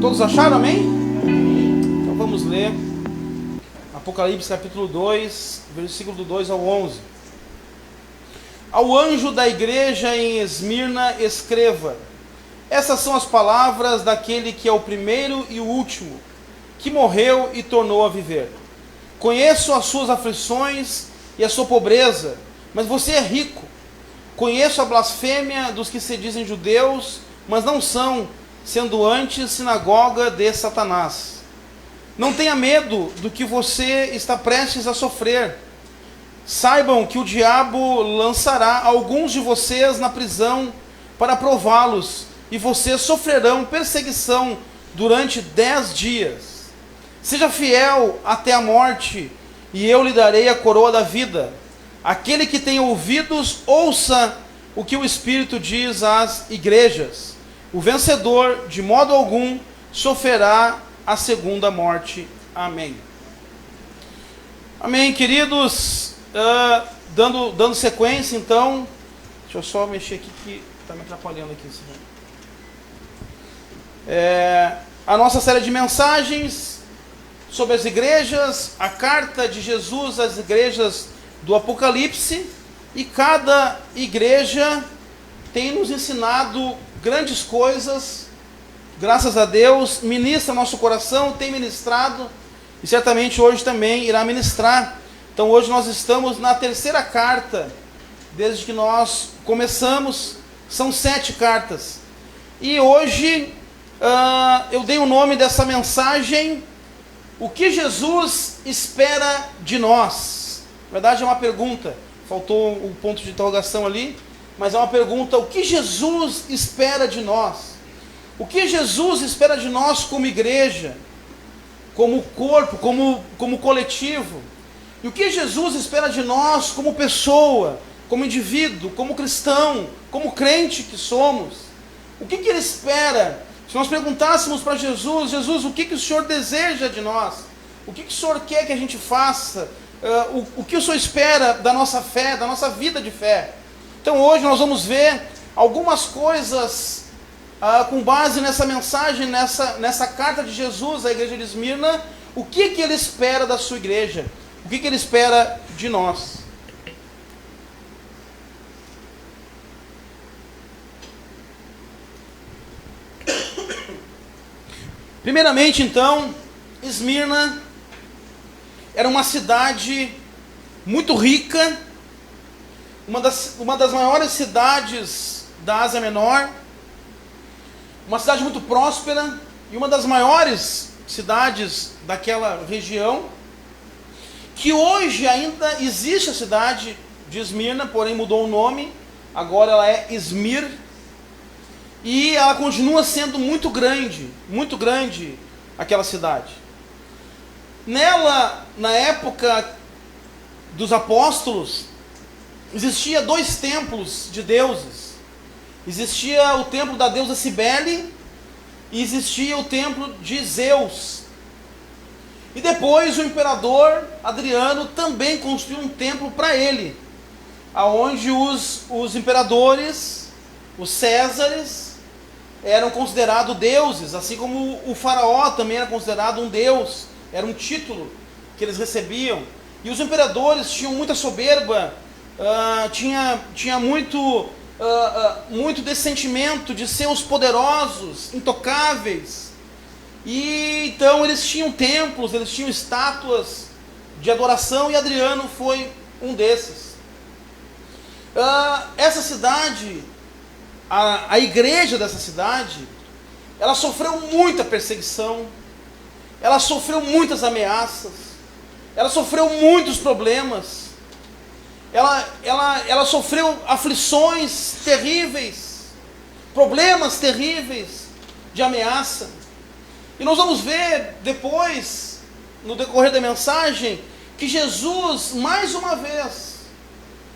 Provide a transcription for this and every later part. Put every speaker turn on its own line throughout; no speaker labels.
Todos acharam, amém? Então vamos ler Apocalipse capítulo 2, versículo do 2 ao 11. Ao anjo da igreja em Esmirna escreva: essas são as palavras daquele que é o primeiro e o último, que morreu e tornou a viver. Conheço as suas aflições e a sua pobreza, mas você é rico. Conheço a blasfêmia dos que se dizem judeus, mas não são, sendo antes sinagoga de Satanás. Não tenha medo do que você está prestes a sofrer. Saibam que o diabo lançará alguns de vocês na prisão para prová-los, e vocês sofrerão perseguição durante 10 dias. Seja fiel até a morte, e eu lhe darei a coroa da vida. Aquele que tem ouvidos, ouça o que o Espírito diz às igrejas. O vencedor, de modo algum, sofrerá a segunda morte. Amém. Amém, queridos. Dando sequência, então. Deixa eu só mexer aqui que está me atrapalhando aqui. A nossa série de mensagens sobre as igrejas, a carta de Jesus às igrejas do Apocalipse, e cada igreja tem nos ensinado grandes coisas, graças a Deus, ministra nosso coração, tem ministrado, e certamente hoje também irá ministrar. Então hoje nós estamos na terceira carta, desde que nós começamos, são 7 cartas, e hoje eu dei o nome dessa mensagem: o que Jesus espera de nós? Na verdade é uma pergunta, faltou um ponto de interrogação ali, mas é uma pergunta: o que Jesus espera de nós? O que Jesus espera de nós como igreja, como corpo, como coletivo? E o que Jesus espera de nós como pessoa, como indivíduo, como cristão, como crente que somos? O que Ele espera? Se nós perguntássemos para Jesus: Jesus, o que o Senhor deseja de nós? O que o Senhor quer que a gente faça? O que o Senhor espera da nossa fé, da nossa vida de fé? Então hoje nós vamos ver algumas coisas com base nessa mensagem, nessa carta de Jesus à igreja de Esmirna. O que Ele espera da sua igreja? O que Ele espera de nós? Primeiramente, então, Esmirna era uma cidade muito rica, uma das maiores cidades da Ásia Menor, uma cidade muito próspera e uma das maiores cidades daquela região, que hoje ainda existe a cidade de Esmirna, porém mudou o nome, agora ela é Izmir, e ela continua sendo muito grande aquela cidade. Nela, na época dos apóstolos, existia 2 templos de deuses. Existia o templo da deusa Cibele e existia o templo de Zeus. E depois o imperador Adriano também construiu um templo para ele, aonde os imperadores, os Césares, eram considerados deuses, assim como o faraó também era considerado um deus, era um título que eles recebiam. E os imperadores tinham muita soberba, tinha muito desse sentimento de ser os poderosos, intocáveis. E então eles tinham templos, eles tinham estátuas de adoração, e Adriano foi um desses. Essa cidade, a igreja dessa cidade, ela sofreu muita perseguição, ela sofreu muitas ameaças, ela sofreu muitos problemas, ela sofreu aflições terríveis, problemas terríveis de ameaça. E nós vamos ver depois, no decorrer da mensagem, que Jesus, mais uma vez,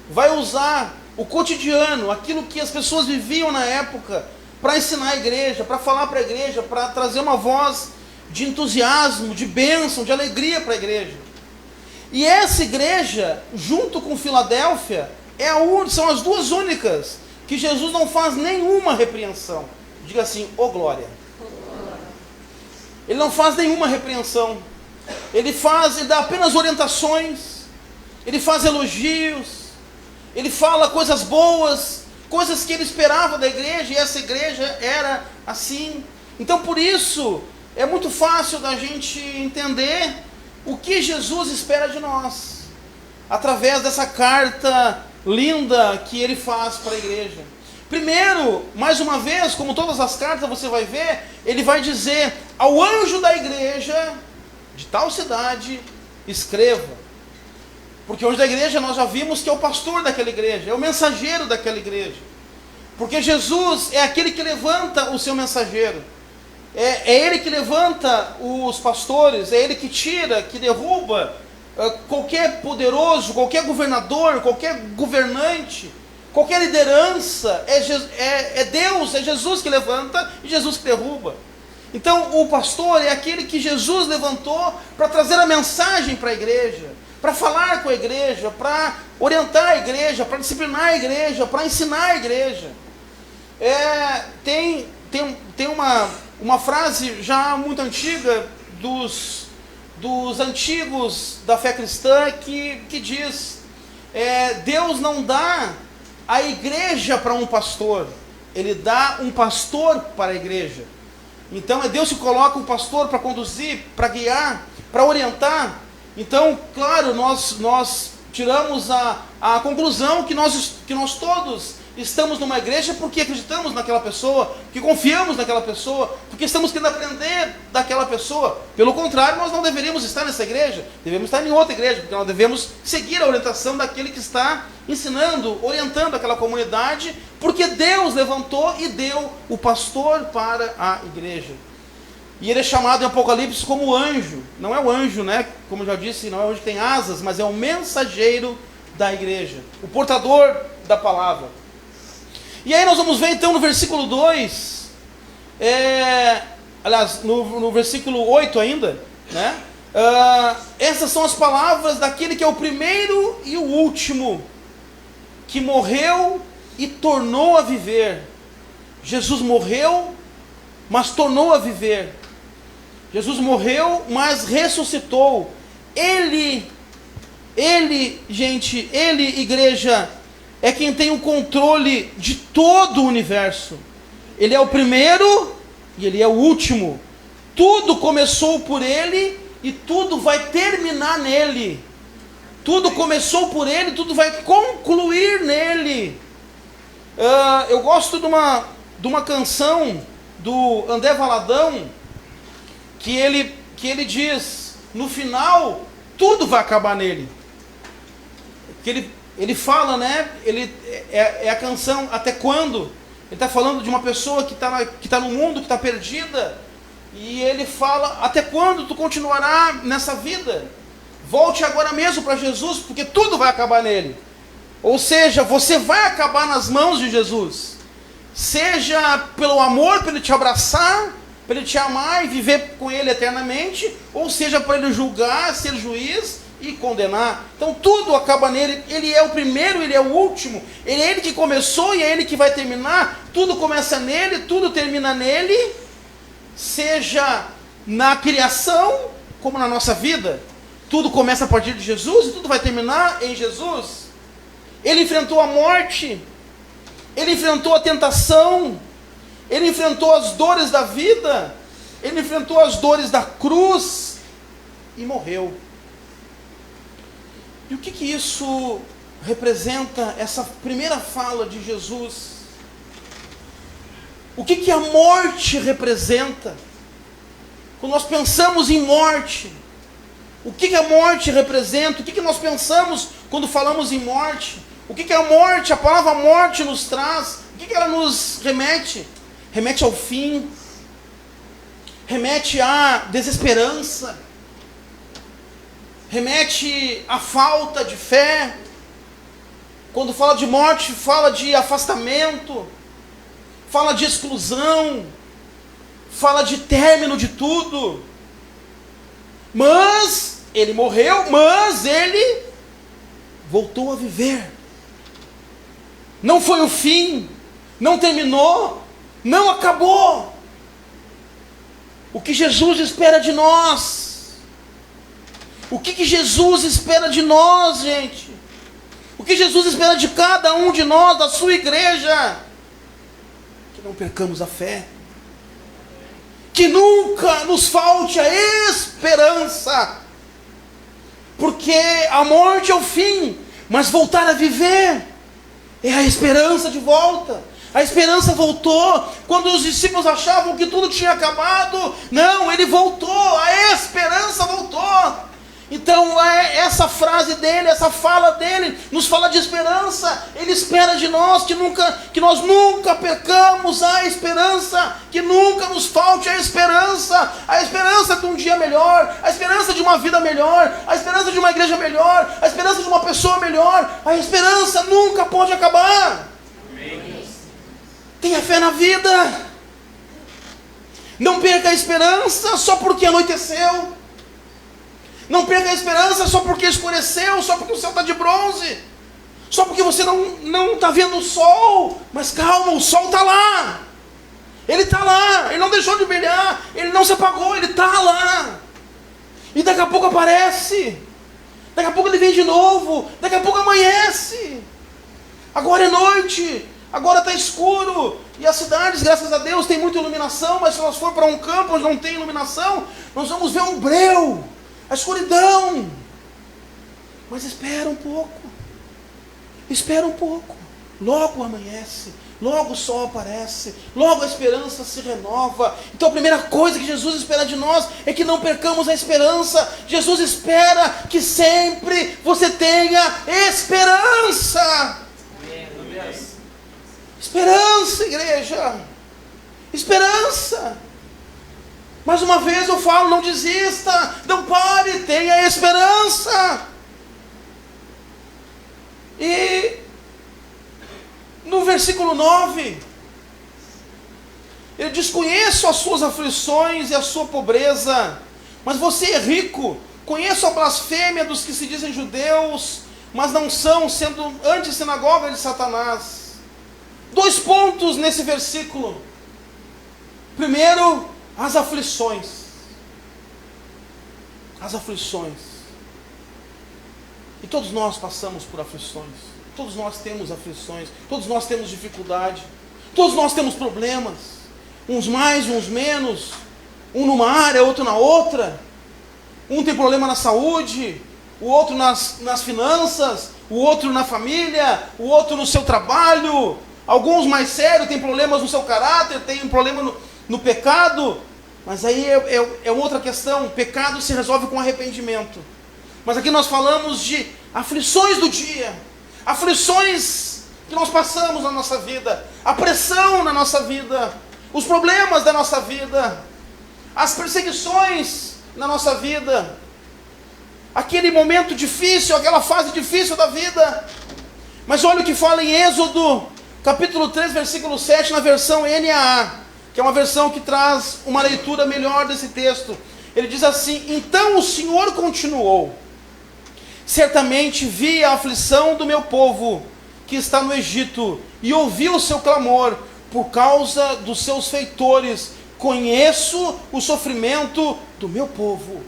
vai usar o cotidiano, aquilo que as pessoas viviam na época, para ensinar a igreja, para falar para a igreja, para trazer uma voz de entusiasmo, de bênção, de alegria para a igreja. E essa igreja, junto com Filadélfia, são as 2 únicas que Jesus não faz nenhuma repreensão. Diga assim: ô glória. Ele não faz nenhuma repreensão. Ele dá apenas orientações. Ele faz elogios. Ele fala coisas boas, coisas que ele esperava da igreja, e essa igreja era assim. Então, por isso, é muito fácil da gente entender o que Jesus espera de nós, através dessa carta linda que ele faz para a igreja. Primeiro, mais uma vez, como todas as cartas você vai ver, ele vai dizer ao anjo da igreja de tal cidade, escreva. Porque o anjo da igreja nós já vimos que é o pastor daquela igreja, é o mensageiro daquela igreja. Porque Jesus é aquele que levanta o seu mensageiro. É ele que levanta os pastores, é ele que tira, que derruba qualquer poderoso, qualquer governador, qualquer governante, qualquer liderança. É Deus, é Jesus que levanta e Jesus que derruba. Então o pastor é aquele que Jesus levantou para trazer a mensagem para a igreja, para falar com a igreja, para orientar a igreja, para disciplinar a igreja, para ensinar a igreja. Tem uma frase já muito antiga dos antigos da fé cristã que diz: Deus não dá a igreja para um pastor, Ele dá um pastor para a igreja. Então é Deus que coloca um pastor para conduzir, para guiar, para orientar. Então, claro, nós tiramos a conclusão que nós todos estamos numa igreja porque acreditamos naquela pessoa, porque confiamos naquela pessoa, porque estamos querendo aprender daquela pessoa. Pelo contrário, nós não deveríamos estar nessa igreja, devemos estar em outra igreja, porque nós devemos seguir a orientação daquele que está ensinando, orientando aquela comunidade, porque Deus levantou e deu o pastor para a igreja. E ele é chamado em Apocalipse como anjo. Não é o anjo, né? Como eu já disse, não é o anjo que tem asas, mas é o mensageiro da igreja, o portador da palavra. E aí nós vamos ver então no versículo 2, aliás, no versículo 8 ainda, né? Essas são as palavras daquele que é o primeiro e o último, que morreu e tornou a viver. Jesus morreu, mas tornou a viver. Jesus morreu, mas ressuscitou. Ele, gente, igreja, é quem tem o controle de todo o universo. Ele é o primeiro e ele é o último. Tudo começou por ele e tudo vai terminar nele. Tudo começou por ele, tudo vai concluir nele. Eu gosto de uma canção do André Valadão, que ele diz: no final tudo vai acabar nele. Que ele fala, né? É a canção Até Quando? Ele está falando de uma pessoa que está no mundo, que está perdida, e ele fala: até quando tu continuará nessa vida? Volte agora mesmo para Jesus, porque tudo vai acabar nele. Ou seja, você vai acabar nas mãos de Jesus, seja pelo amor, para ele te abraçar, para ele te amar e viver com ele eternamente, ou seja para ele julgar, ser juiz e condenar. Então tudo acaba nele. Ele é o primeiro, ele é o último, ele é ele que começou e é ele que vai terminar. Tudo começa nele, tudo termina nele, seja na criação como na nossa vida. Tudo começa a partir de Jesus e tudo vai terminar em Jesus. Ele enfrentou a morte, ele enfrentou a tentação, ele enfrentou as dores da vida, ele enfrentou as dores da cruz e morreu. E o que isso representa, essa primeira fala de Jesus? O que a morte representa? Quando nós pensamos em morte, o que a morte representa? O que nós pensamos quando falamos em morte? O que a morte, a palavra morte nos traz? O que ela nos remete? Remete ao fim, remete à desesperança, remete à falta de fé. Quando fala de morte, fala de afastamento, fala de exclusão, fala de término de tudo. Mas ele morreu, mas ele voltou a viver. Não foi o fim, não terminou, não acabou. O que Jesus espera de nós? O que Jesus espera de nós, gente? O que Jesus espera de cada um de nós, da sua igreja? Que não percamos a fé. Que nunca nos falte a esperança. Porque a morte é o fim, mas voltar a viver é a esperança de volta. A esperança voltou. Quando os discípulos achavam que tudo tinha acabado, não, ele voltou, a esperança voltou. Então essa frase dele, essa fala dele, nos fala de esperança. Ele espera de nós que nós nunca percamos a esperança, que nunca nos falte a esperança de um dia melhor, a esperança de uma vida melhor, a esperança de uma igreja melhor, a esperança de uma pessoa melhor. A esperança nunca pode acabar. Amém. Tenha fé na vida. Não perca a esperança só porque anoiteceu. Não perca a esperança só porque escureceu, só porque o céu está de bronze, só porque você não está vendo o sol. Mas calma, o sol está lá. Ele está lá, ele não deixou de brilhar, ele não se apagou, ele está lá. E daqui a pouco aparece, daqui a pouco ele vem de novo, daqui a pouco amanhece. Agora é noite, agora está escuro. E as cidades, graças a Deus, tem muita iluminação, mas se nós for para um campo onde não tem iluminação, nós vamos ver um breu, a escuridão. Mas espera um pouco, logo amanhece, logo o sol aparece, logo a esperança se renova. Então a primeira coisa que Jesus espera de nós é que não percamos a esperança. Jesus espera que sempre você tenha esperança. Esperança, igreja, esperança. Mais uma vez eu falo, não desista, não pare, tenha esperança. E no versículo 9, ele diz: conheço as suas aflições e a sua pobreza, mas você é rico. Conheço a blasfêmia dos que se dizem judeus, mas não são, sendo antissinagoga de Satanás. 2 pontos nesse versículo. Primeiro, as aflições. As aflições. E todos nós passamos por aflições. Todos nós temos aflições. Todos nós temos dificuldade. Todos nós temos problemas. Uns mais, uns menos. Um numa área, outro na outra. Um tem problema na saúde, o outro nas finanças, o outro na família, o outro no seu trabalho. Alguns mais sérios têm problemas no seu caráter, têm um problema no pecado. Mas aí é outra questão. O pecado se resolve com arrependimento. Mas aqui nós falamos de aflições do dia, aflições que nós passamos na nossa vida, a pressão na nossa vida, os problemas da nossa vida, as perseguições na nossa vida, aquele momento difícil, aquela fase difícil da vida. Mas olha o que fala em Êxodo, capítulo 3, versículo 7, na versão NAA, que é uma versão que traz uma leitura melhor desse texto. Ele diz assim: então o Senhor continuou: certamente vi a aflição do meu povo que está no Egito, e ouvi o seu clamor por causa dos seus feitores. Conheço o sofrimento do meu povo.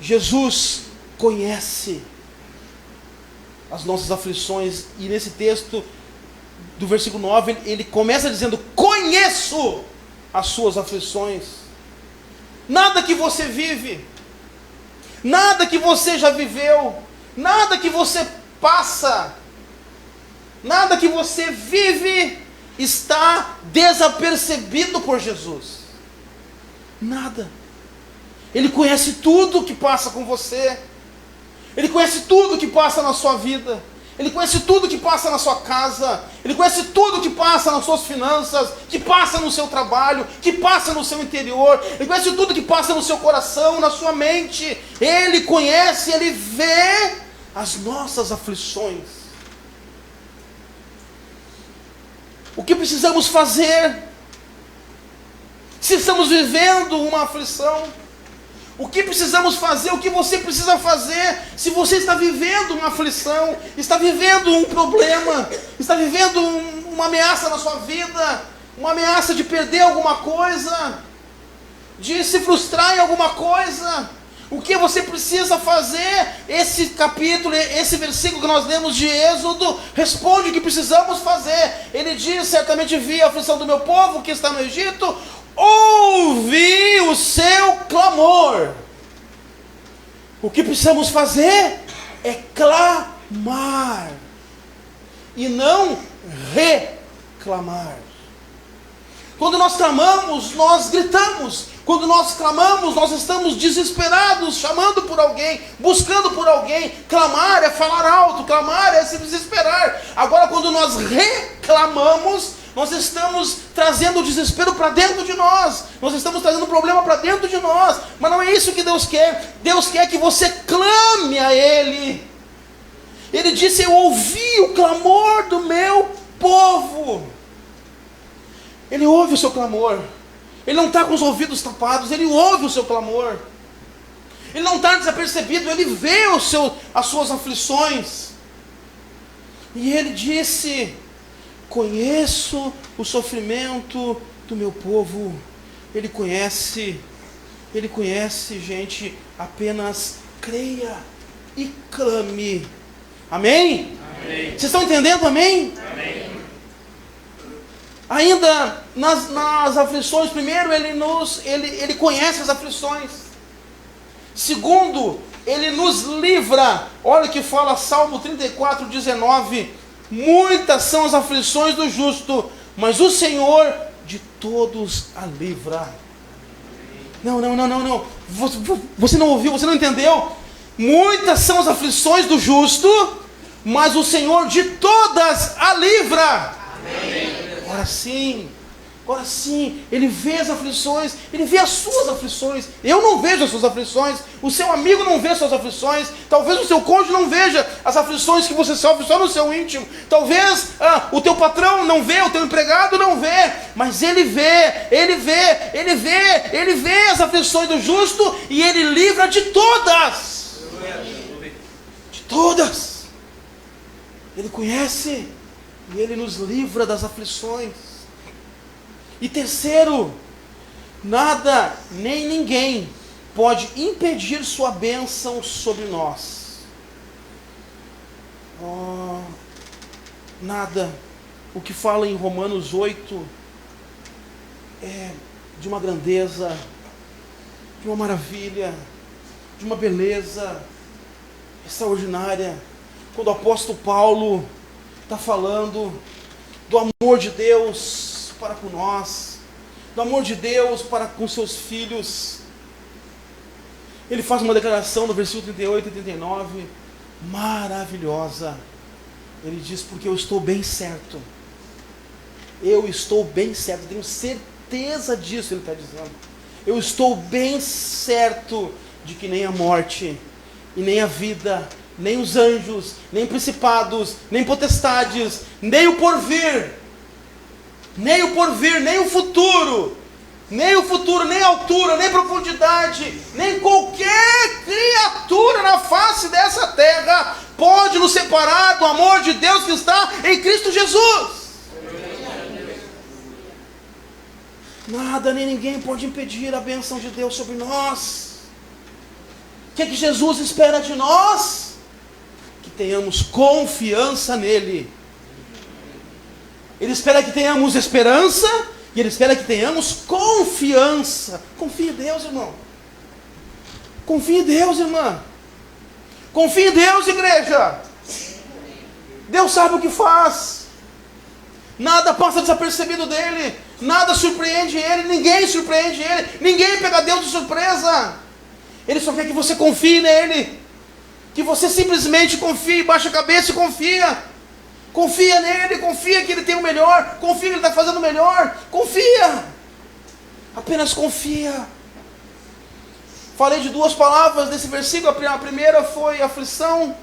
Jesus conhece as nossas aflições, e nesse texto do versículo 9, ele começa dizendo: conheço as suas aflições. Nada que você vive, nada que você já viveu, nada que você passa, nada que você vive está desapercebido por Jesus. Nada. Ele conhece tudo que passa com você. Ele conhece tudo que passa na sua vida. Ele conhece tudo que passa na sua casa. Ele conhece tudo que passa nas suas finanças, que passa no seu trabalho, que passa no seu interior. Ele conhece tudo que passa no seu coração, na sua mente. Ele conhece, ele vê as nossas aflições. O que precisamos fazer se estamos vivendo uma aflição? O que precisamos fazer, o que você precisa fazer se você está vivendo uma aflição, está vivendo um problema, está vivendo uma ameaça na sua vida, uma ameaça de perder alguma coisa? de se frustrar em alguma coisa, o que você precisa fazer? Esse capítulo, esse versículo que nós lemos de Êxodo, responde o que precisamos fazer. Ele diz: certamente vi a aflição do meu povo que está no Egito, ouvi o seu clamor. O que precisamos fazer é clamar, e não reclamar. Quando nós clamamos, nós gritamos. Quando nós clamamos, nós estamos desesperados, chamando por alguém, buscando por alguém. Clamar é falar alto, clamar é se desesperar. Agora, quando nós reclamamos, nós estamos trazendo o desespero para dentro de nós. Nós estamos trazendo o problema para dentro de nós. Mas não é isso que Deus quer. Deus quer que você clame a Ele. Ele disse: eu ouvi o clamor do meu povo. Ele ouve o seu clamor. Ele não está com os ouvidos tapados. Ele ouve o seu clamor. Ele não está desapercebido. Ele vê as suas aflições. E ele disse: conheço o sofrimento do meu povo. Ele conhece, gente. Apenas creia e clame. Amém? Amém. Vocês estão entendendo? Amém? Amém. Ainda nas aflições, primeiro, ele conhece as aflições. Segundo, ele nos livra. Olha o que fala Salmo 34, 19. Muitas são as aflições do justo, mas o Senhor de todos a livra. Não. Você não ouviu, você não entendeu? Muitas são as aflições do justo, mas o Senhor de todas a livra. Amém. Agora sim, Ele vê as aflições, Ele vê as suas aflições. Eu não vejo as suas aflições, o seu amigo não vê as suas aflições, talvez o seu cônjuge não veja as aflições que você sofre só no seu íntimo, talvez o teu patrão não vê, o teu empregado não vê, mas Ele vê as aflições do justo e Ele livra de todas. De todas. Ele conhece e Ele nos livra das aflições. E terceiro, nada nem ninguém pode impedir sua bênção sobre nós. Nada. O que fala em Romanos 8 é de uma grandeza, de uma maravilha, de uma beleza extraordinária. Quando o apóstolo Paulo está falando do amor de Deus para com nós, do amor de Deus para com seus filhos, ele faz uma declaração no versículo 38 e 39, maravilhosa. Ele diz: porque eu estou bem certo, tenho certeza disso. Ele está dizendo: eu estou bem certo de que nem a morte, e nem a vida, nem os anjos, nem principados, nem potestades, nem o porvir, nem o futuro, nem a altura, nem profundidade, nem qualquer criatura na face dessa terra pode nos separar do amor de Deus que está em Cristo Jesus. Nada nem ninguém pode impedir a bênção de Deus sobre nós. O que é que Jesus espera de nós? Que tenhamos confiança nele. Ele espera que tenhamos esperança e Ele espera que tenhamos confiança. Confie em Deus, irmão. Confie em Deus, irmã. Confie em Deus, igreja. Deus sabe o que faz. Nada passa desapercebido dele. Nada surpreende Ele. Ninguém surpreende Ele. Ninguém pega Deus de surpresa. Ele só quer que você confie nele. Que você simplesmente confie, baixa a cabeça e confia. Confia nele, confia que Ele tem o melhor, confia que Ele está fazendo o melhor, confia, apenas confia. Falei de duas palavras nesse versículo, a primeira foi aflição,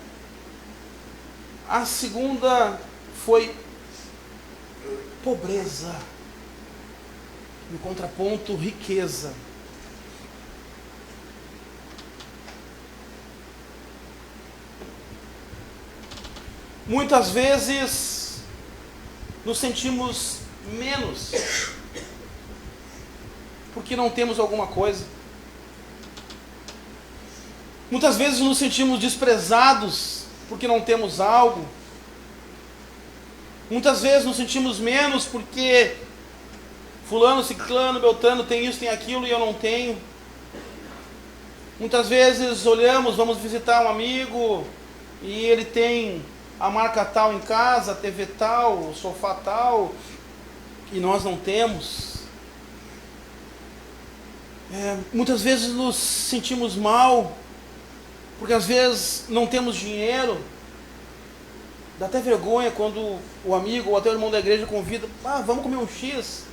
a segunda foi pobreza, no contraponto, riqueza. Muitas vezes nos sentimos menos, porque não temos alguma coisa. Muitas vezes nos sentimos desprezados porque não temos algo. Muitas vezes nos sentimos menos porque fulano, ciclano, beltrano tem isso, tem aquilo e eu não tenho. Muitas vezes olhamos, vamos visitar um amigo e ele tem a marca tal em casa, a TV tal, o sofá tal, e nós não temos. Muitas vezes nos sentimos mal, porque às vezes não temos dinheiro. Dá até vergonha quando o amigo ou até o irmão da igreja convida, vamos comer um X.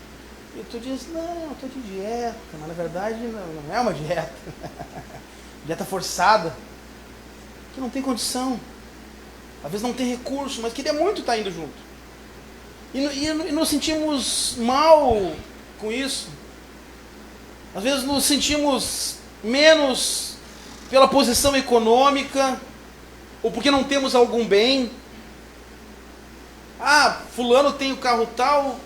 E tu diz, não, eu estou de dieta, mas na verdade não é uma dieta. Dieta forçada, que não tem condição. Às vezes não tem recurso, mas queria muito estar indo junto. E nos sentimos mal com isso. Às vezes nos sentimos menos pela posição econômica, ou porque não temos algum bem. Fulano tem o carro tal,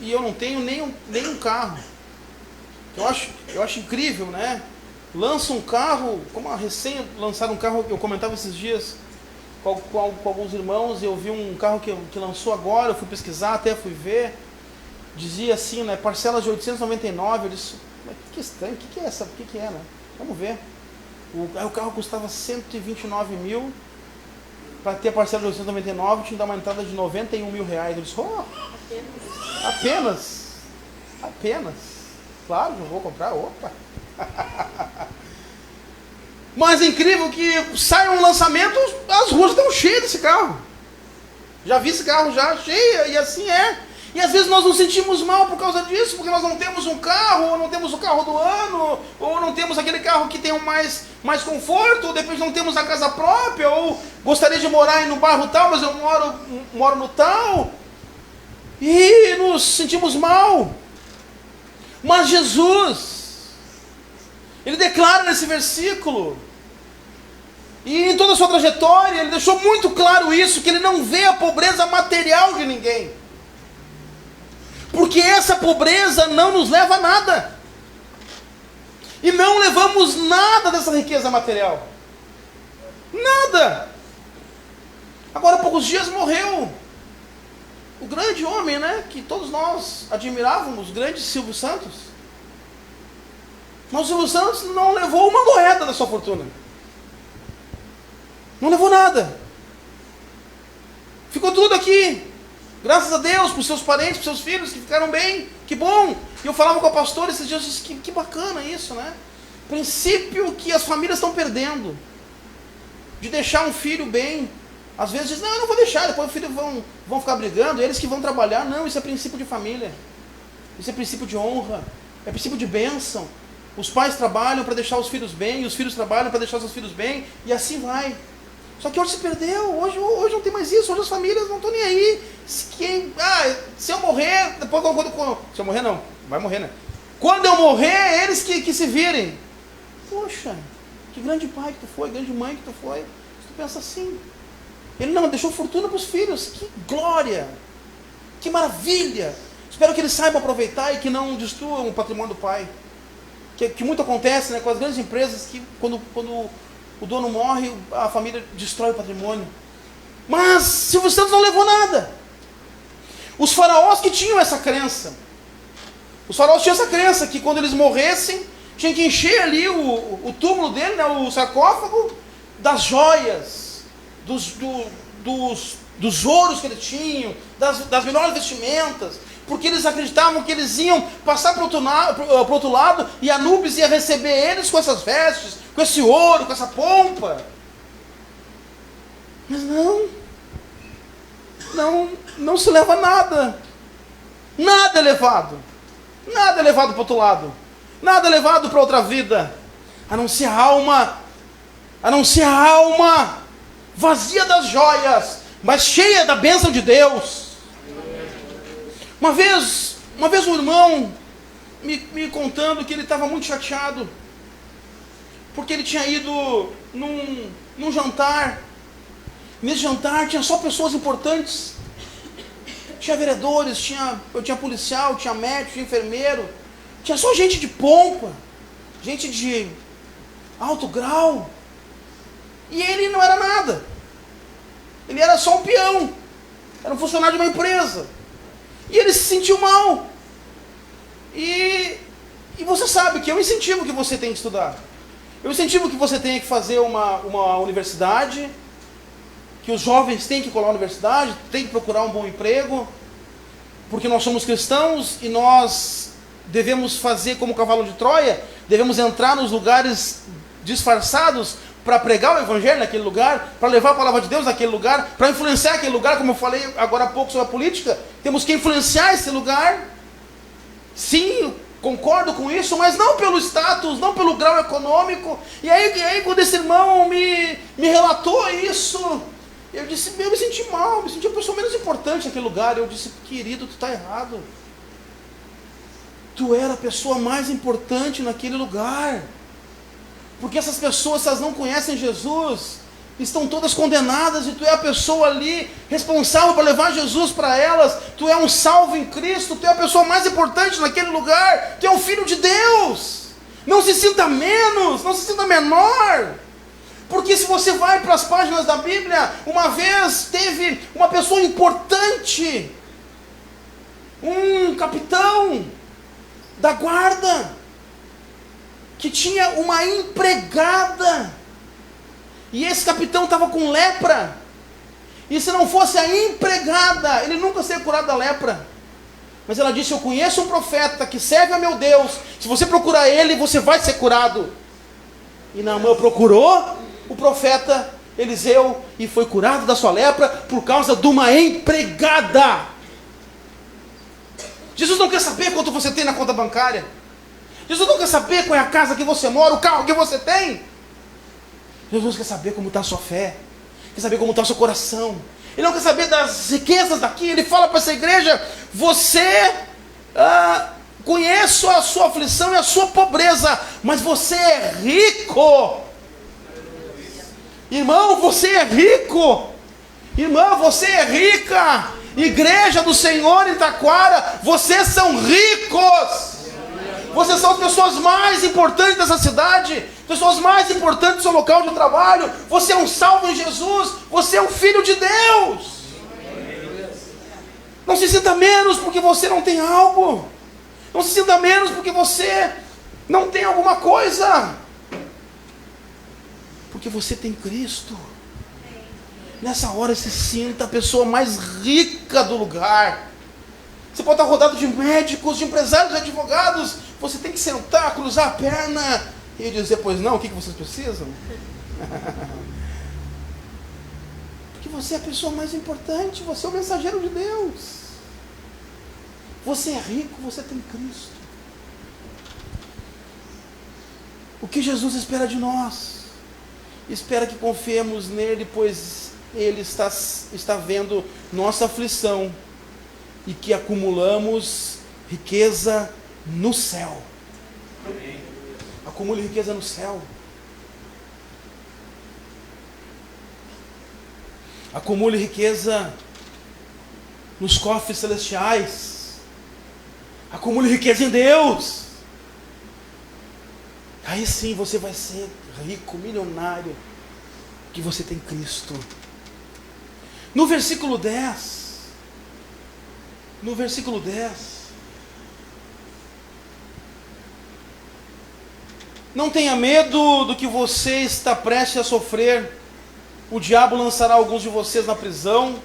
e eu não tenho nenhum carro. Eu acho incrível, né? Lança um carro, como a recém lançado um carro, eu comentava esses dias com alguns irmãos, eu vi um carro que lançou agora, eu fui pesquisar, até fui ver, dizia assim, né, parcelas de 899, eu disse, mas que estranho, o que é essa, o que é, né? Vamos ver. O carro custava 129 mil, para ter a parcela de 899, tinha que dar uma entrada de 91 mil reais. Eu disse, apenas, claro, não vou comprar, Mas é incrível que sai um lançamento, as ruas estão cheias desse carro. Já vi esse carro já cheio, e assim é. E às vezes nós nos sentimos mal por causa disso, porque nós não temos um carro, ou não temos o carro do ano, ou não temos aquele carro que tem mais conforto, ou depois não temos a casa própria, ou gostaria de morar no bairro tal, mas eu moro no tal. E nos sentimos mal. Mas Jesus, Ele declara nesse versículo, e em toda a sua trajetória, Ele deixou muito claro isso, que Ele não vê a pobreza material de ninguém. Porque essa pobreza não nos leva a nada. E não levamos nada dessa riqueza material. Nada. Agora há poucos dias morreu o grande homem, né? Que todos nós admirávamos, o grande Silvio Santos. Mas o Silvio Santos não levou uma moeda da sua fortuna. Não levou nada. Ficou tudo aqui. Graças a Deus, para os seus parentes, para os seus filhos que ficaram bem. Que bom. E eu falava com a pastora esses dias, eu disse, que bacana isso, né? Princípio que as famílias estão perdendo. De deixar um filho bem. Às vezes diz, não, eu não vou deixar, depois os filhos vão ficar brigando, eles que vão trabalhar. Não, isso é princípio de família. Isso é princípio de honra. É princípio de bênção. Os pais trabalham para deixar os filhos bem, e os filhos trabalham para deixar os seus filhos bem, e assim vai. Só que hoje se perdeu, hoje não tem mais isso, hoje as famílias não estão nem aí. Se eu morrer, depois se eu morrer não, vai morrer, né? Quando eu morrer, eles que se virem. Poxa, que grande pai que tu foi, grande mãe que tu foi. Se tu pensa assim, ele não deixou fortuna para os filhos, que glória, que maravilha. Espero que eles saibam aproveitar e que não destruam o patrimônio do pai. Que muito acontece, né, com as grandes empresas, que quando o dono morre, a família destrói o patrimônio. Mas Silvio Santos não levou nada. Os faraós que tinham essa crença. Os faraós tinham essa crença que quando eles morressem, tinha que encher ali o túmulo dele, né, o sarcófago, das joias, dos ouros que eles tinham, das melhores vestimentas, porque eles acreditavam que eles iam passar para o outro lado e Anubis ia receber eles com essas vestes, com esse ouro, com essa pompa. Mas não se leva nada. Nada é levado. Nada é levado para o outro lado. Nada é levado para outra vida. A não ser a alma vazia das joias, mas cheia da bênção de Deus. Uma vez um irmão me contando que ele estava muito chateado, porque ele tinha ido num jantar. Nesse jantar tinha só pessoas importantes. Tinha vereadores, tinha policial, tinha médico, tinha enfermeiro, Tinha só gente de pompa, gente de alto grau. E ele não era nada. Ele era só um peão. Era um funcionário de uma empresa. E ele se sentiu mal. E você sabe que eu incentivo que você tem que estudar. Eu incentivo que você tenha que fazer uma universidade, que os jovens têm que colar a universidade, têm que procurar um bom emprego, porque nós somos cristãos e nós devemos fazer como o cavalo de Troia, devemos entrar nos lugares disfarçados para pregar o evangelho naquele lugar, para levar a palavra de Deus naquele lugar, para influenciar aquele lugar, como eu falei agora há pouco sobre a política, temos que influenciar esse lugar. Sim, concordo com isso, mas não pelo status, não pelo grau econômico. E aí quando esse irmão me relatou isso, eu disse, eu me senti mal, me senti a pessoa menos importante naquele lugar. Eu disse, querido, tu está errado. Tu era a pessoa mais importante naquele lugar. Porque essas pessoas, se elas não conhecem Jesus, estão todas condenadas, e tu é a pessoa ali responsável para levar Jesus para elas. Tu é um salvo em Cristo, tu é a pessoa mais importante naquele lugar, tu é um filho de Deus. Não se sinta menos, não se sinta menor. Porque se você vai para as páginas da Bíblia, uma vez teve uma pessoa importante, um capitão da guarda, que tinha uma empregada, e esse capitão estava com lepra, e se não fosse a empregada, ele nunca seria curado da lepra. Mas ela disse, eu conheço um profeta que serve a meu Deus, se você procurar ele, você vai ser curado. E Naamã procurou o profeta Eliseu, e foi curado da sua lepra, por causa de uma empregada. Jesus não quer saber quanto você tem na conta bancária. Jesus não quer saber qual é a casa que você mora, o carro que você tem. Jesus quer saber como está a sua fé, quer saber como está o seu coração. Ele não quer saber das riquezas daqui. Ele fala para essa igreja, você, conheço a sua aflição e a sua pobreza, mas você é rico. Irmão, você é rico. Irmã, você é rica. Igreja do Senhor em Taquara, vocês são ricos. Vocês são as pessoas mais importantes dessa cidade, pessoas mais importantes do seu local de trabalho. Você é um salvo em Jesus, você é um filho de Deus. Não se sinta menos porque você não tem algo. Não se sinta menos porque você não tem alguma coisa. Porque você tem Cristo. Nessa hora se sinta a pessoa mais rica do lugar. Você pode estar rodado de médicos, de empresários, de advogados. Você tem que sentar, cruzar a perna e dizer, pois não, o que vocês precisam? Porque você é a pessoa mais importante, você é o mensageiro de Deus. Você é rico, você tem Cristo. O que Jesus espera de nós? Espera que confiemos nele, pois ele está vendo nossa aflição e que acumulamos riqueza no céu. Acumule riqueza no céu. Acumule riqueza nos cofres celestiais. Acumule riqueza em Deus. Aí sim você vai ser rico, milionário, que você tem Cristo. No versículo 10, não tenha medo do que você está prestes a sofrer. O diabo lançará alguns de vocês na prisão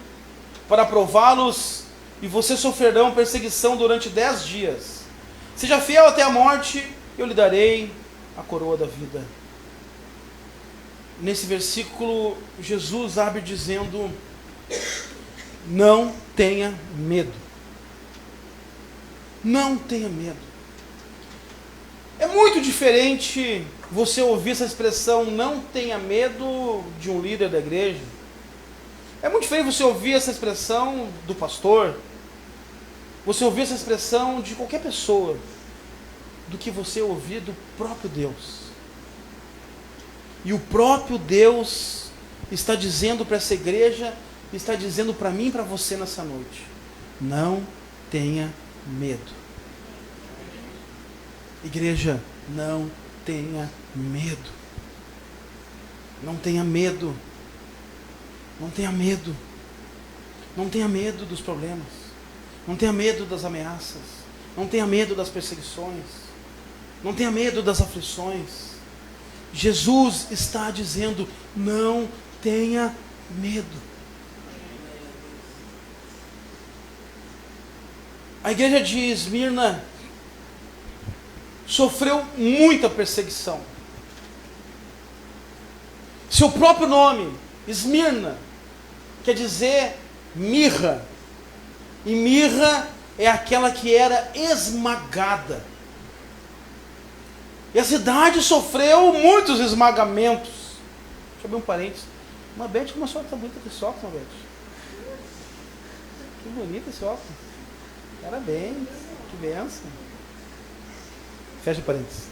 para prová-los, e vocês sofrerão perseguição durante 10 dias. Seja fiel até a morte, eu lhe darei a coroa da vida. Nesse versículo, Jesus abre dizendo, não tenha medo. Não tenha medo. É muito diferente você ouvir essa expressão, não tenha medo, de um líder da igreja. É muito diferente você ouvir essa expressão do pastor, você ouvir essa expressão de qualquer pessoa, do que você ouvir do próprio Deus. E o próprio Deus está dizendo para essa igreja, está dizendo para mim e para você nessa noite, não tenha medo. Igreja, não tenha medo. Não tenha medo. Não tenha medo. Não tenha medo dos problemas. Não tenha medo das ameaças. Não tenha medo das perseguições. Não tenha medo das aflições. Jesus está dizendo: não tenha medo. A igreja de Esmirna sofreu muita perseguição. Seu próprio nome, Esmirna, quer dizer mirra. E mirra é aquela que era esmagada. E a cidade sofreu muitos esmagamentos. Deixa eu abrir um parênteses. Uma Beth, como a senhora está bonita com esse óculos, uma Beth. Que bonito esse óculos. Parabéns, que benção. Fecha parênteses.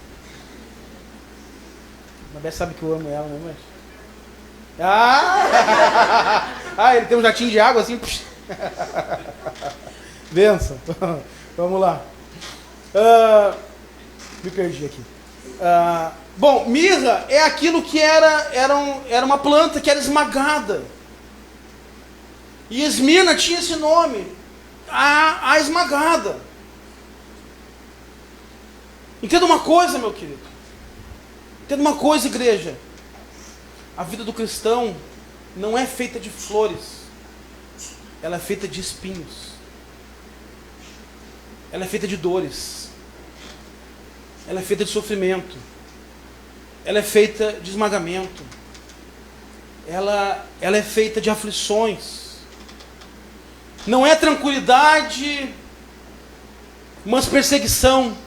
A Beth sabe que eu amo ela, né, Beth? Ele tem um jatinho de água assim. Benção. Vamos lá. Me perdi aqui. Bom, mirra é aquilo que era uma planta que era esmagada. E Esmirna tinha esse nome, a esmagada. Entenda uma coisa, meu querido. Entenda uma coisa, igreja. A vida do cristão não é feita de flores. Ela é feita de espinhos. Ela é feita de dores. Ela é feita de sofrimento. Ela é feita de esmagamento. Ela é feita de aflições. Não é tranquilidade, mas perseguição.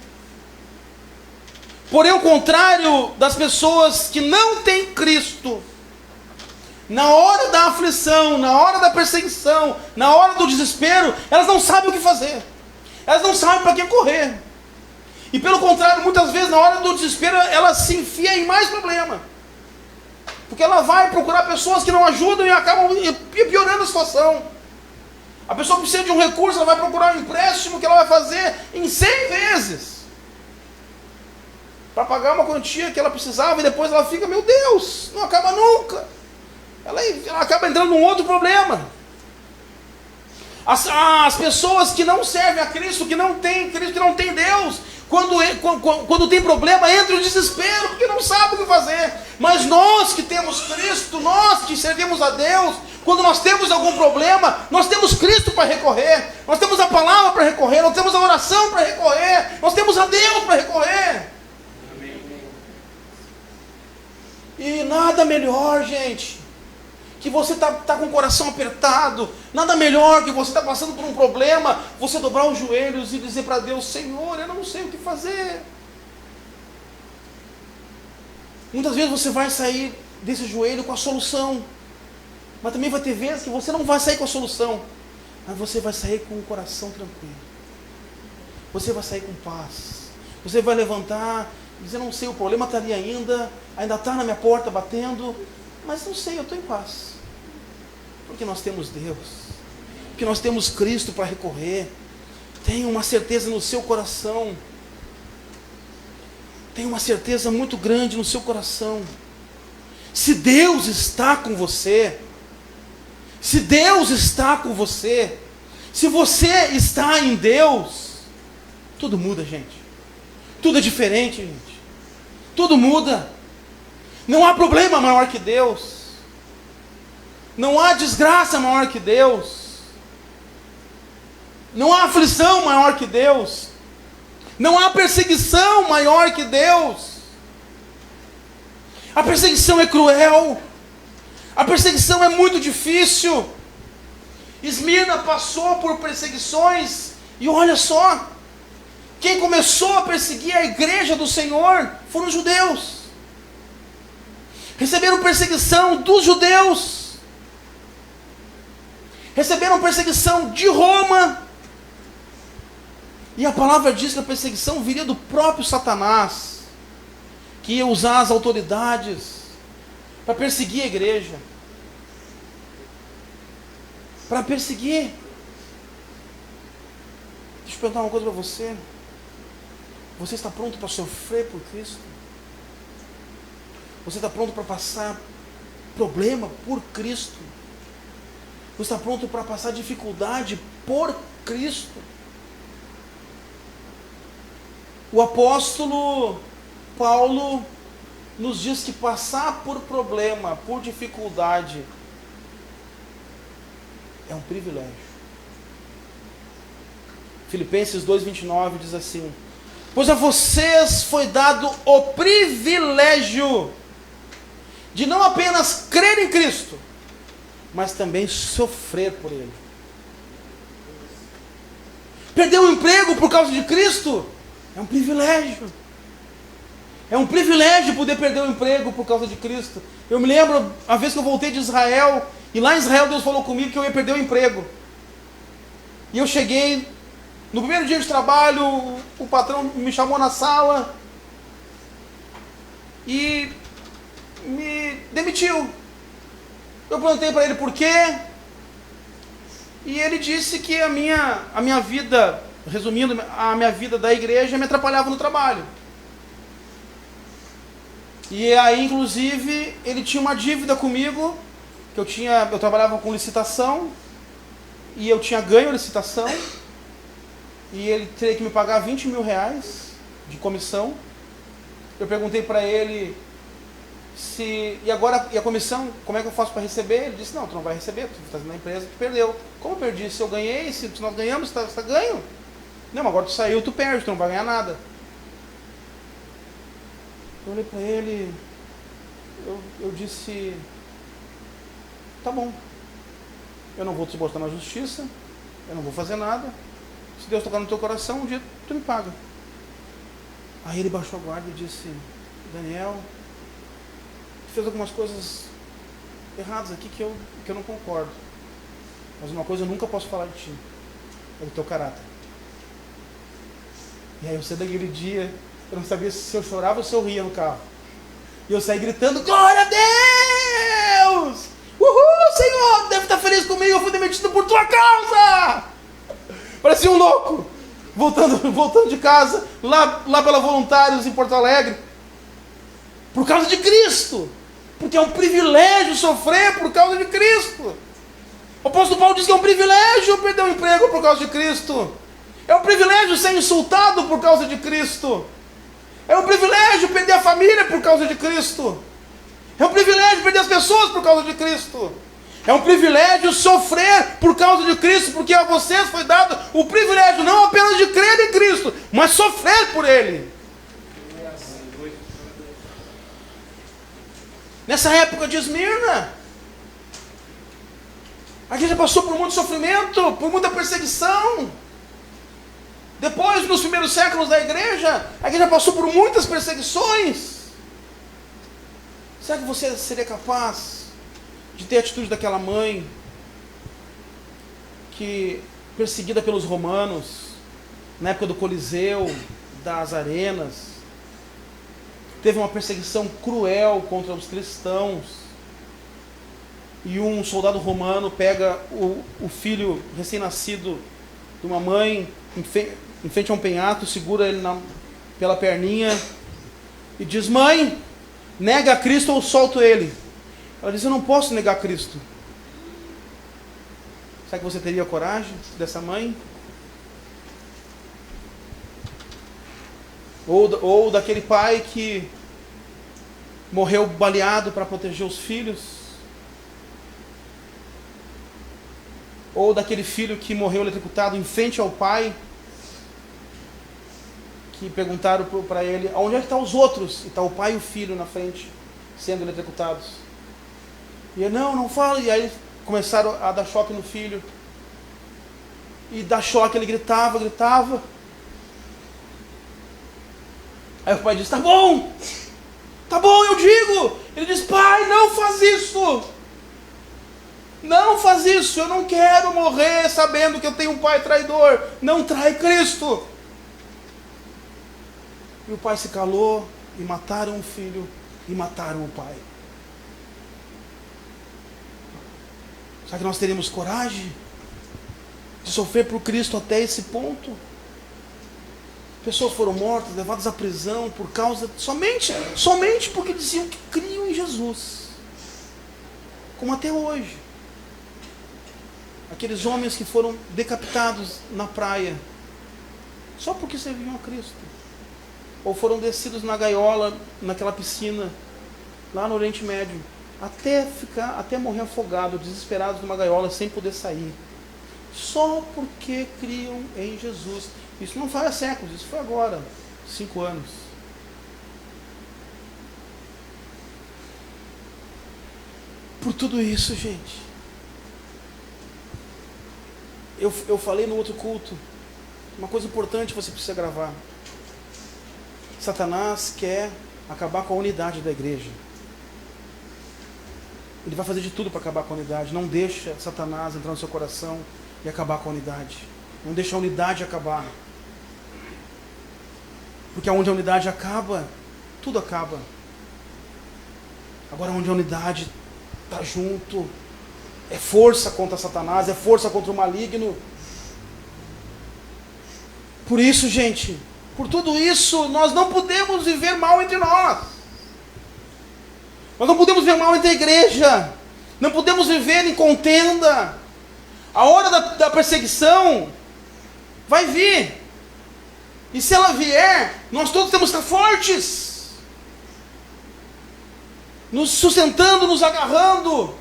Porém, ao contrário das pessoas que não têm Cristo, na hora da aflição, na hora da perseguição, na hora do desespero, elas não sabem o que fazer. Elas não sabem para que correr. E pelo contrário, muitas vezes, na hora do desespero, ela se enfia em mais problema. Porque ela vai procurar pessoas que não ajudam e acabam piorando a situação. A pessoa precisa de um recurso, ela vai procurar um empréstimo que ela vai fazer em 100 vezes. Para pagar uma quantia que ela precisava, e depois ela fica, meu Deus, não acaba nunca. Ela acaba entrando num outro problema. As pessoas que não servem a Cristo, que não têm Cristo, que não têm Deus, quando tem problema, entra o desespero, porque não sabe o que fazer. Mas nós que temos Cristo, nós que servimos a Deus, quando nós temos algum problema, nós temos Cristo para recorrer, nós temos a palavra para recorrer, nós temos a oração para recorrer, nós temos a Deus para recorrer. E nada melhor, gente, que você está com o coração apertado, nada melhor que você está passando por um problema, você dobrar os joelhos e dizer para Deus: Senhor, eu não sei o que fazer. Muitas vezes você vai sair desse joelho com a solução, mas também vai ter vezes que você não vai sair com a solução, mas você vai sair com o coração tranquilo, você vai sair com paz, você vai levantar e dizer: não sei, o problema está ali ainda está na minha porta batendo, mas não sei, eu estou em paz, porque nós temos Deus, porque nós temos Cristo para recorrer. Tenha uma certeza no seu coração, tenha uma certeza muito grande no seu coração. Se Deus está com você, se Deus está com você, se você está em Deus, tudo muda, gente. Tudo é diferente, gente. Tudo muda. Não há problema maior que Deus. Não há desgraça maior que Deus. Não há aflição maior que Deus. Não há perseguição maior que Deus. A perseguição é cruel. A perseguição é muito difícil. Esmirna passou por perseguições. E olha só, quem começou a perseguir a igreja do Senhor foram os judeus. Receberam perseguição dos judeus. Receberam perseguição de Roma. E a palavra diz que a perseguição viria do próprio Satanás, que ia usar as autoridades para perseguir a igreja. Para perseguir. Deixa eu perguntar uma coisa para você. Você está pronto para sofrer por Cristo? Você está pronto para passar problema por Cristo? Você está pronto para passar dificuldade por Cristo? O apóstolo Paulo nos diz que passar por problema, por dificuldade, é um privilégio. Filipenses 2,29 diz assim: pois a vocês foi dado o privilégio de não apenas crer em Cristo, mas também sofrer por Ele. Perder o emprego por causa de Cristo é um privilégio. É um privilégio poder perder o emprego por causa de Cristo. Eu me lembro a vez que eu voltei de Israel, e lá em Israel Deus falou comigo que eu ia perder o emprego. E eu cheguei, no primeiro dia de trabalho, o patrão me chamou na sala e me demitiu. Eu perguntei para ele por quê, e ele disse que a minha vida, resumindo, a minha vida da igreja me atrapalhava no trabalho. E aí, inclusive, ele tinha uma dívida comigo, que eu trabalhava com licitação, e eu tinha ganho a licitação, e ele teria que me pagar 20 mil reais de comissão. Eu perguntei para ele e a comissão, como é que eu faço para receber? Ele disse: não, tu não vai receber, tu está na empresa, tu perdeu. Como eu perdi? Se eu ganhei, se nós ganhamos, você está ganho. Não, mas agora tu saiu, tu perde, tu não vai ganhar nada. Eu olhei para ele, eu disse: tá bom, eu não vou te botar na justiça, eu não vou fazer nada. Se Deus tocar no teu coração, um dia tu me paga. Aí ele baixou a guarda e disse: Daniel, tu fez algumas coisas erradas aqui que eu não concordo, mas uma coisa eu nunca posso falar de ti, é do teu caráter. E aí eu saí daquele dia, eu não sabia se eu chorava ou se eu ria no carro. E eu saí gritando: glória a Deus! Uhul, Senhor, deve estar feliz comigo, eu fui demitido por tua causa! Parecia um louco, voltando de casa, lá pela Voluntários em Porto Alegre, por causa de Cristo, porque é um privilégio sofrer por causa de Cristo. O apóstolo Paulo diz que é um privilégio perder o emprego por causa de Cristo, é um privilégio ser insultado por causa de Cristo, é um privilégio perder a família por causa de Cristo, é um privilégio perder as pessoas por causa de Cristo. É um privilégio sofrer por causa de Cristo, porque a vocês foi dado o privilégio não apenas de crer em Cristo, mas sofrer por Ele. Nessa época de Esmirna, a igreja passou por muito sofrimento, por muita perseguição. Depois, nos primeiros séculos da igreja, a igreja passou por muitas perseguições. Será que você seria capaz de ter a atitude daquela mãe que, perseguida pelos romanos, na época do Coliseu, das arenas, teve uma perseguição cruel contra os cristãos, e um soldado romano pega o filho recém-nascido de uma mãe em frente a um penhasco, segura ele pela perninha e diz: mãe, nega a Cristo ou eu solto ele. Ela diz: eu não posso negar Cristo. Será que você teria coragem dessa mãe? Ou daquele pai que morreu baleado para proteger os filhos? Ou daquele filho que morreu eletrocutado em frente ao pai, que perguntaram para ele: onde é que estão os outros? E está o pai e o filho na frente, sendo eletrocutados. E ele: não fala. E aí começaram a dar choque no filho. E dar choque, ele gritava. Aí o pai diz: tá bom, eu digo. Ele diz: pai, não faz isso. Não faz isso, eu não quero morrer sabendo que eu tenho um pai traidor. Não trai Cristo. E o pai se calou, e mataram o filho, e mataram o pai. Será que nós teríamos coragem de sofrer por Cristo até esse ponto? Pessoas foram mortas, levadas à prisão por causa, somente porque diziam que criam em Jesus. Como até hoje. Aqueles homens que foram decapitados na praia, só porque serviam a Cristo. Ou foram descidos na gaiola, naquela piscina, lá no Oriente Médio, até morrer afogado, desesperados numa gaiola, sem poder sair. Só porque criam em Jesus. Isso não faz séculos, isso foi agora, 5 anos. Por tudo isso, gente, eu falei no outro culto, uma coisa importante você precisa gravar. Satanás quer acabar com a unidade da igreja. Ele vai fazer de tudo para acabar com a unidade. Não deixa Satanás entrar no seu coração e acabar com a unidade. Não deixa a unidade acabar. Porque onde a unidade acaba, tudo acaba. Agora onde a unidade está junto, é força contra Satanás, é força contra o maligno. Por isso, gente, por tudo isso, nós não podemos viver mal entre nós. Nós não podemos viver mal entre a igreja. Não podemos viver em contenda. A hora da perseguição vai vir. E se ela vier, nós todos temos que estar fortes, nos sustentando, nos agarrando.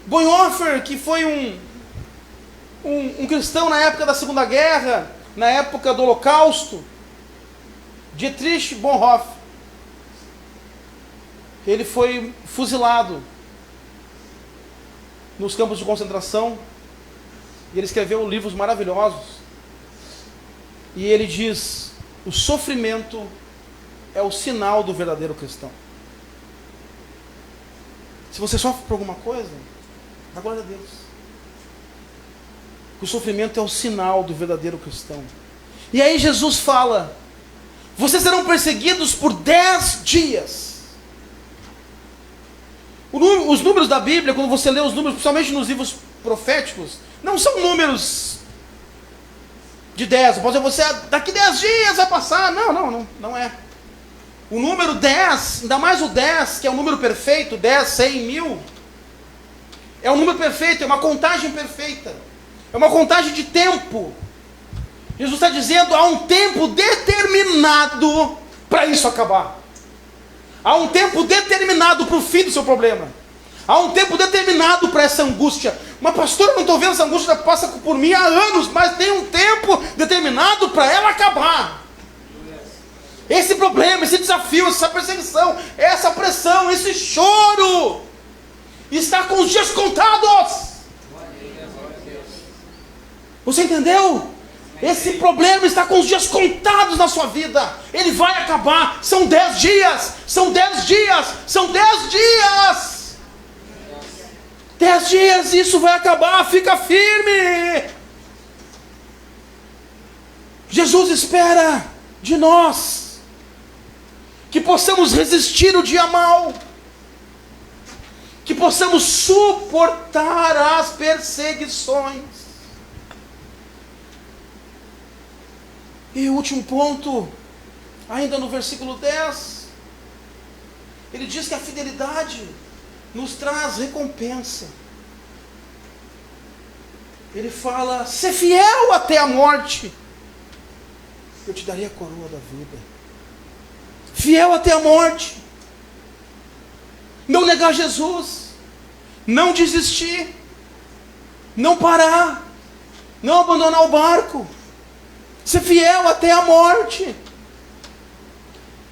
Bonhoeffer, que foi um cristão na época da Segunda Guerra, na época do Holocausto, Dietrich Bonhoeffer, ele foi fuzilado nos campos de concentração, e ele escreveu livros maravilhosos. E ele diz: o sofrimento é o sinal do verdadeiro cristão. Se você sofre por alguma coisa, dá glória a Deus. O sofrimento é o sinal do verdadeiro cristão. E aí Jesus fala: vocês serão perseguidos por 10 dias. Os números da Bíblia, quando você lê os números, principalmente nos livros proféticos, não são números de 10. Pode dizer, você daqui 10 dias vai passar. Não é. O número 10, ainda mais o 10, que é um número perfeito, 10, 100, 1000, é um número perfeito, é uma contagem perfeita. É uma contagem de tempo. Jesus está dizendo, há um tempo determinado para isso acabar. Há um tempo determinado para o fim do seu problema. Há um tempo determinado para essa angústia. Mas pastor, eu não estou vendo essa angústia que passa por mim há anos, mas tem um tempo determinado para ela acabar. Esse problema, esse desafio, essa perseguição, essa pressão, esse choro está com os dias contados. Você entendeu? Esse problema está com os dias contados na sua vida. Ele vai acabar. São 10 dias. São 10 dias. São 10 dias. 10 dias, isso vai acabar. Fica firme. Jesus espera de nós que possamos resistir o dia mau, que possamos suportar as perseguições. E o último ponto, ainda no versículo 10, ele diz que a fidelidade nos traz recompensa. Ele fala: ser fiel até a morte, eu te daria a coroa da vida. Fiel até a morte. Não negar Jesus, não desistir, não parar, não abandonar o barco. Ser fiel até a morte.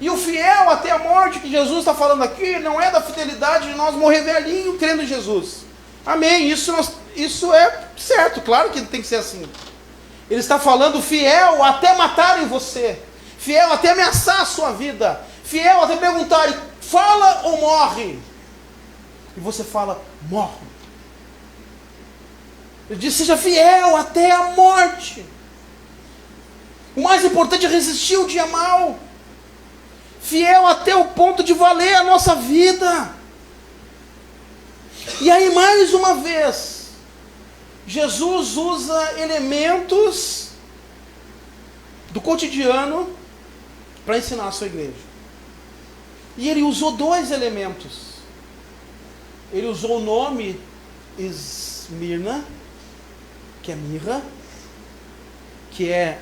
E o fiel até a morte que Jesus está falando aqui não é da fidelidade de nós morrer velhinho crendo em Jesus. Amém, isso é certo, claro que tem que ser assim. Ele está falando fiel até matarem você, fiel até ameaçar a sua vida, fiel até perguntarem, fala ou morre? E você fala, morre. Ele diz, seja fiel até a morte. O mais importante é resistir o dia mau. Fiel até o ponto de valer a nossa vida. E aí, mais uma vez, Jesus usa elementos do cotidiano para ensinar a sua igreja. E ele usou 2 elementos. Ele usou o nome Esmirna, que é mirra, que é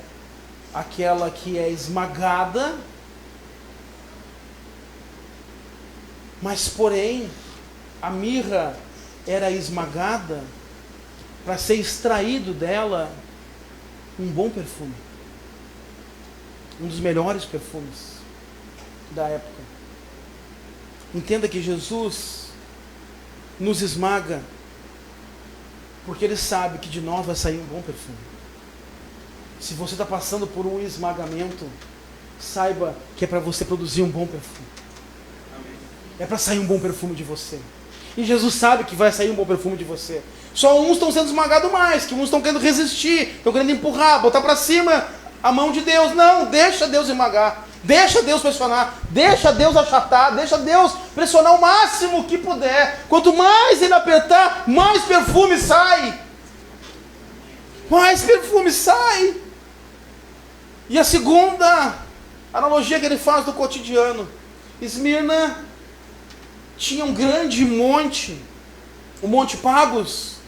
aquela que é esmagada, mas porém a mirra era esmagada para ser extraído dela um bom perfume, um dos melhores perfumes da época. Entenda que Jesus nos esmaga porque Ele sabe que de nós vai sair um bom perfume. Se você está passando por um esmagamento, saiba que é para você produzir um bom perfume. É para sair um bom perfume de você. E Jesus sabe que vai sair um bom perfume de você. Só uns estão sendo esmagados mais, que uns estão querendo resistir, estão querendo empurrar, botar para cima a mão de Deus. Não, deixa Deus esmagar. Deixa Deus pressionar, deixa Deus achatar, deixa Deus pressionar o máximo que puder. Quanto mais Ele apertar, mais perfume sai. Mais perfume sai. E a segunda analogia que ele faz do cotidiano. Esmirna tinha um grande monte, o Monte Pagos,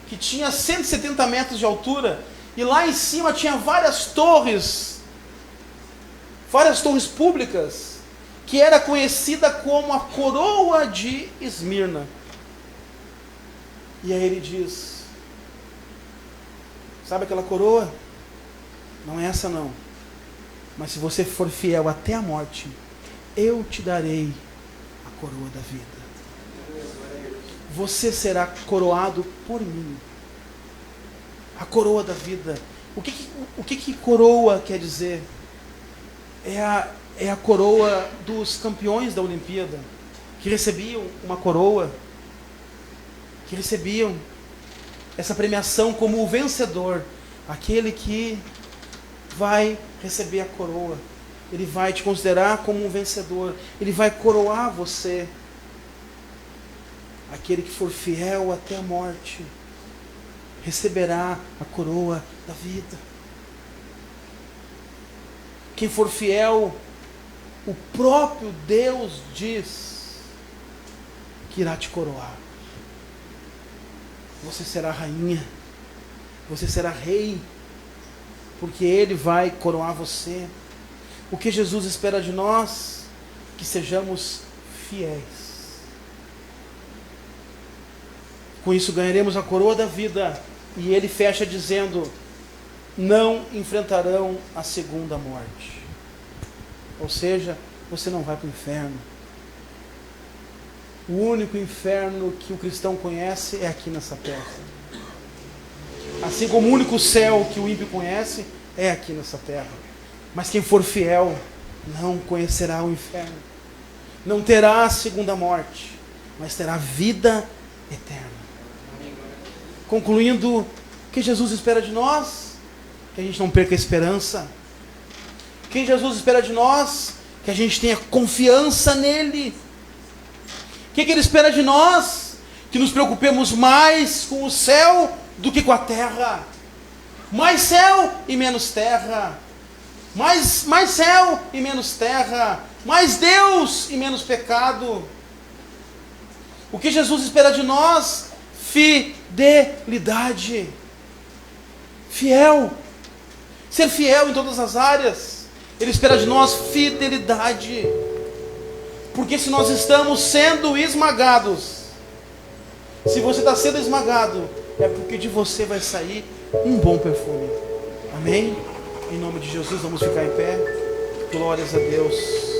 que tinha 170 metros de altura, e lá em cima tinha várias torres públicas, que era conhecida como a coroa de Esmirna. E aí ele diz, sabe aquela coroa? Não é essa não. Mas se você for fiel até a morte, eu te darei a coroa da vida. Você será coroado por mim. A coroa da vida. O que coroa quer dizer? É a coroa dos campeões da Olimpíada, que recebiam uma coroa, que recebiam essa premiação como o vencedor, aquele que vai receber a coroa. Ele vai te considerar como um vencedor, ele vai coroar você. Aquele que for fiel até a morte receberá a coroa da vida. Quem for fiel, o próprio Deus diz que irá te coroar. Você será rainha, você será rei, porque Ele vai coroar você. O que Jesus espera de nós? Que sejamos fiéis. Com isso ganharemos a coroa da vida. E Ele fecha dizendo: não enfrentarão a segunda morte. Ou seja, você não vai para o inferno. O único inferno que o cristão conhece é aqui nessa terra. Assim como o único céu que o ímpio conhece é aqui nessa terra. Mas quem for fiel não conhecerá o inferno. Não terá a segunda morte, mas terá vida eterna. Concluindo, o que Jesus espera de nós? Que a gente não perca a esperança. O que Jesus espera de nós? Que a gente tenha confiança nele. O que Ele espera de nós? Que nos preocupemos mais com o céu do que com a terra. Mais céu e menos terra. Mais céu e menos terra. Mais Deus e menos pecado. O que Jesus espera de nós? Fidelidade. Fiel. Ser fiel em todas as áreas. Ele espera de nós fidelidade. Porque se nós estamos sendo esmagados, se você está sendo esmagado, é porque de você vai sair um bom perfume. Amém? Em nome de Jesus, vamos ficar em pé. Glórias a Deus.